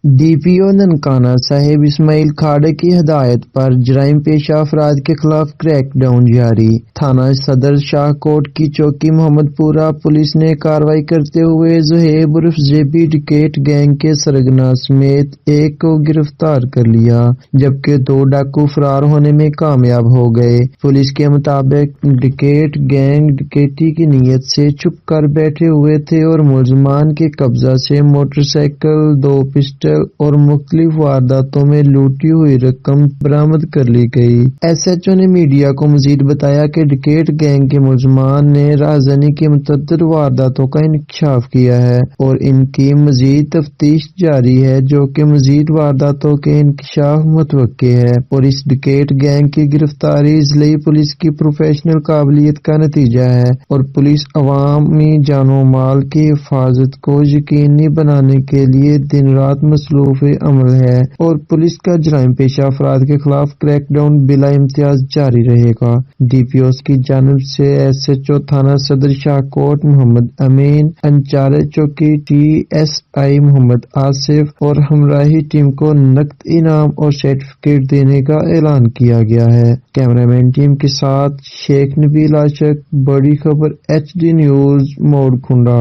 D P او ننکانہ صاحب اسماعیل کھاڑے کی ہدایت پر جرائم پیشہ افراد کے خلاف کریک ڈاؤن جاری۔ تھانہ صدر شاہ کوٹ کی چوکی محمد پورہ پولیس نے کارروائی کرتے ہوئے زہیب عرف جے پی ڈکیٹ گینگ کے سرغنہ سمیت ایک کو گرفتار کر لیا، جبکہ 2 ڈاکو فرار ہونے میں کامیاب ہو گئے۔ پولیس کے مطابق ڈکیٹ گینگ ڈکیتی کی نیت سے چھپ کر بیٹھے ہوئے تھے اور ملزمان کے قبضہ سے موٹر سائیکل، 2 پسٹل اور مختلف وارداتوں میں لوٹی ہوئی رقم برآمد کر لی گئی۔ ایس ایچ او نے میڈیا کو مزید بتایا کہ ڈکیٹ گینگ کے ملزمان نے راہزنی کی متعدد وارداتوں کا انکشاف کیا ہے اور ان کی مزید تفتیش جاری ہے، جو کہ مزید وارداتوں کے انکشاف متوقع ہے، اور اس ڈکیٹ گینگ کی گرفتاری ضلعی پولیس کی پروفیشنل قابلیت کا نتیجہ ہے اور پولیس عوامی جان و مال کی حفاظت کو یقینی بنانے کے لیے دن رات مصروف عمل ہے، اور پولیس کا جرائم پیشہ افراد کے خلاف کریک ڈاؤن بلا امتیاز جاری رہے گا۔ ڈی پی اوز کی جانب سے ایس ایچ او تھانہ صدر شاہ کوٹ محمد امین، انچارج چوکی ٹی ایس آئی محمد آصف اور ہمراہی ٹیم کو نقد انعام اور سرٹیفکیٹ دینے کا اعلان کیا گیا ہے۔ کیمرامین ٹیم کے ساتھ شیخ نبیل عاشق، بڑی خبر ایچ ڈی نیوز، موڑ کھنڈا۔